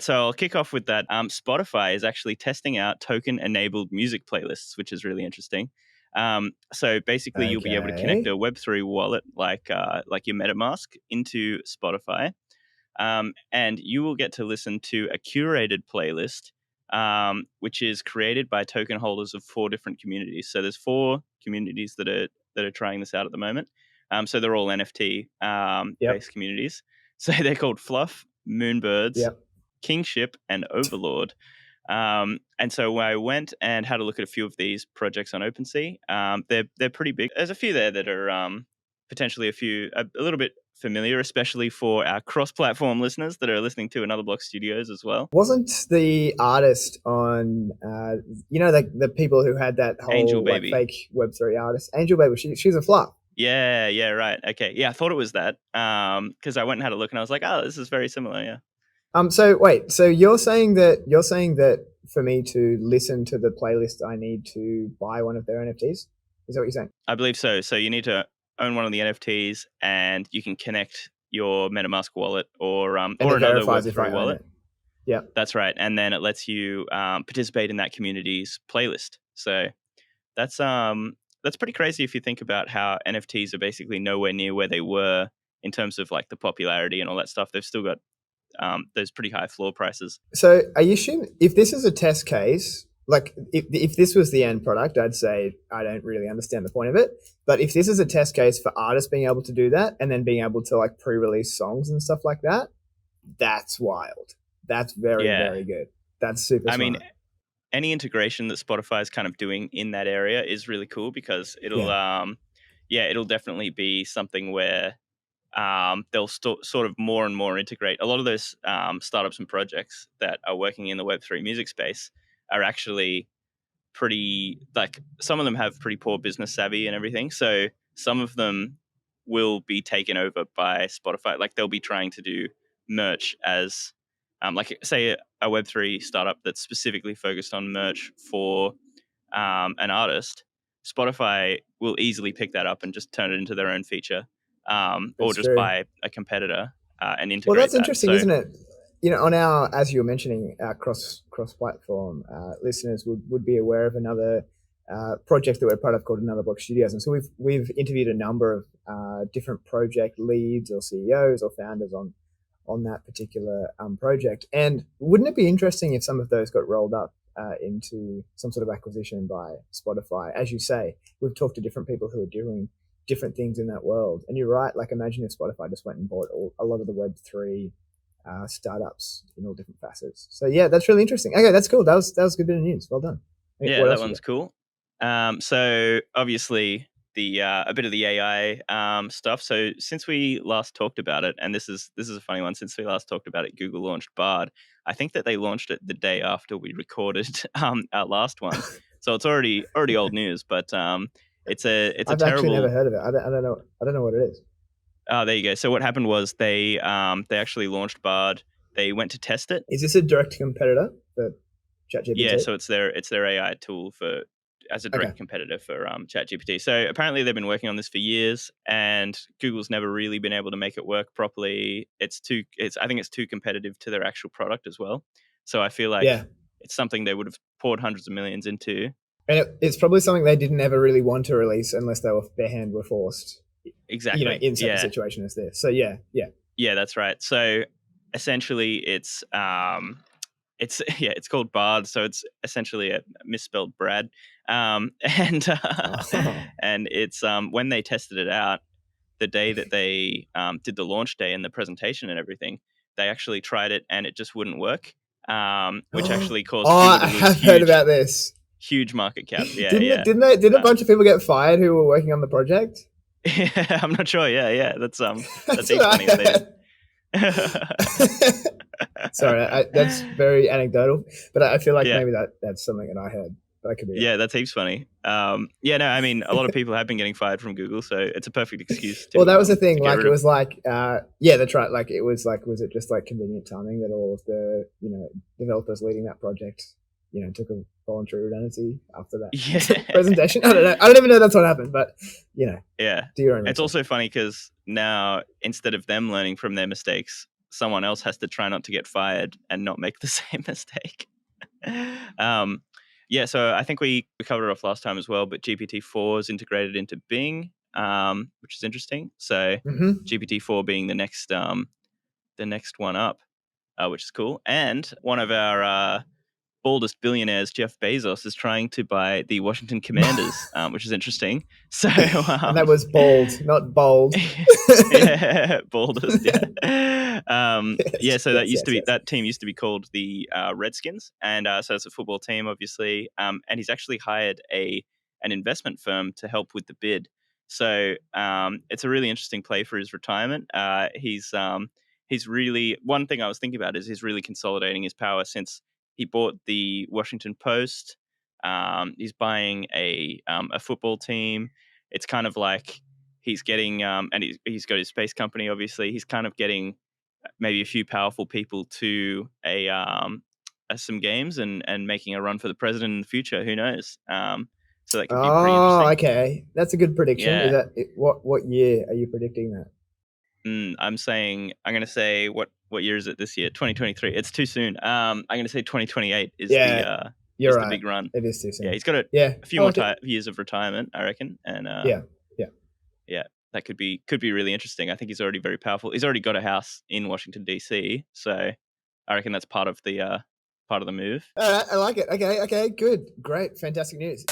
So I'll kick off with that. Spotify is actually testing out token-enabled music playlists, which is really interesting. So basically, you'll be able to connect Okay. a Web3 wallet like your MetaMask into Spotify, and you will get to listen to a curated playlist, which is created by token holders of 4 different communities. So there's 4 communities that are trying this out at the moment. So they're all NFT Yep. based communities. So they're called Fluff, Moonbirds, Yep. Kingship, and Overlord. And so I went and had a look at a few of these projects on OpenSea. They're pretty big. There's a few there that are potentially a little bit familiar, especially for our cross-platform listeners that are listening to Another Block Studios as well. Wasn't the artist on, the people who had that Angel whole like Baby. fake Web3 artist, Angel Baby? She's a flop. Yeah, right. Okay, yeah, I thought it was that because I went and had a look and I was like, oh, this is very similar. Yeah. So wait, so you're saying that for me to listen to the playlist, I need to buy one of their NFTs? Is that what you're saying? I believe so. So you need to own one of the NFTs, and you can connect your MetaMask wallet or And it another verifies if I Web3 own wallet. it. Yeah. That's right, and then it lets you participate in that community's playlist. So that's pretty crazy if you think about how NFTs are basically nowhere near where they were in terms of like the popularity and all that stuff. They've still got those pretty high floor prices. So are you sure if this is a test case, like if this was the end product, I'd say I don't really understand the point of it. But if this is a test case for artists being able to do that and then being able to like pre-release songs and stuff like that, that's wild. That's very, Yeah, very good. That's super I mean, smart. any integration that Spotify is kind of doing in that area is really cool because Yeah. it'll definitely be something where they'll sort of more and more integrate. A lot of those startups and projects that are working in the Web3 music space are actually pretty, like, some of them have pretty poor business savvy and everything. So some of them will be taken over by Spotify. Like, they'll be trying to do merch as, like, say, a Web3 startup that's specifically focused on merch for an artist. Spotify will easily pick that up and just turn it into their own feature, or That's just true. buy a competitor and Well, integrate that's that. interesting, So isn't it? On our, as you were mentioning, our cross platform listeners would be aware of another project that we're part of called Another Block Studios, and so we've interviewed a number of different project leads or CEOs or founders on that particular project. And wouldn't it be interesting if some of those got rolled up into some sort of acquisition by Spotify? As you say, we've talked to different people who are doing different things in that world. And you're right. Like, imagine if Spotify just went and bought a lot of the Web3 startups in all different facets. So yeah, that's really interesting. Okay, that's cool. That was a good bit of news. Well done. Okay, yeah, what that else you one's got? cool. So obviously the a bit of the AI stuff. So since we last talked about it, and this is a funny one. Since we last talked about it, Google launched BARD. I think that they launched it the day after we recorded our last one. So it's already old news, but it's a I've actually never terrible. heard of it. I don't know what it is. Oh, there you go. So what happened was they actually launched BARD. They went to test it. Is this a direct competitor for Yeah, ChatGPT? so it's their AI tool for as a Okay. direct competitor for ChatGPT. So apparently they've been working on this for years, and Google's never really been able to make it work properly. I think it's too competitive to their actual product as well. So I feel like Yeah. it's something they would have poured hundreds of millions into. And it's probably something they didn't ever really want to release unless their hand were forced, Exactly. in such a Yeah. situation as this. So yeah, yeah. Yeah, that's right. So essentially it's yeah, it's called Bard, so it's essentially a misspelled Brad, and Oh. and it's when they tested it out, the day that they did the launch day and the presentation and everything, they actually tried it and it just wouldn't work, which Oh, actually caused Google I to lose have heard about this. huge market cap. Yeah, Didn't it? yeah. Didn't they? Did a Uh, bunch of people get fired who were working on the project? I'm not sure. Yeah. That's That's heaps what I funny if they did. heard. Sorry, that's very anecdotal, but I feel like Yeah. maybe that's something that I heard, but I could be wrong. Yeah, that's heaps funny. Yeah, no, I mean, a lot of people have been getting fired from Google, so it's a perfect excuse Well, that was the to thing. get Like, rid it of. was like, yeah, that's right. Like, it was like, was it just like convenient timing that all of the developers leading that project, took a voluntary redundancy after Yeah, that presentation? I don't know. I don't even know that's what happened, but yeah. do your own It's research. also funny because now instead of them learning from their mistakes, someone else has to try not to get fired and not make the same mistake. um, yeah, so I think we covered it off last time as well, but GPT-4 is integrated into Bing, which is interesting. So Mm-hmm. GPT-4 being the next one up, which is cool. And one of our Baldest Billionaires, Jeff Bezos, is trying to buy the Washington Commanders, which is interesting. So, And that was bald, not bold. yeah, Baldest, yeah, yeah. Yes, So yes, yes, yes. that team used to be called the Redskins, and so it's a football team, obviously. And he's actually hired an investment firm to help with the bid. So it's a really interesting play for his retirement. He's really, one thing I was thinking about is he's really consolidating his power since he bought the Washington Post. He's buying a football team. It's kind of like he's getting, and he's got his space company. Obviously, he's kind of getting maybe a few powerful people to some games and making a run for the president in the future. Who knows? So that could be pretty Oh, interesting. okay. That's a good prediction. Is Yeah. that what year are you predicting that? I'm going to say what year is it this year? 2023. It's too soon. I'm going to say 2028 Yeah, you're is the right. big run. It is too Yeah, soon. he's got Yeah, a few I more like it. years of retirement, I reckon, and Yeah, yeah. yeah, that could be really interesting. I think he's already very powerful. He's already got a house in Washington D.C., so I reckon that's part of the move. All right, I like it. Okay, okay, good, great, fantastic news.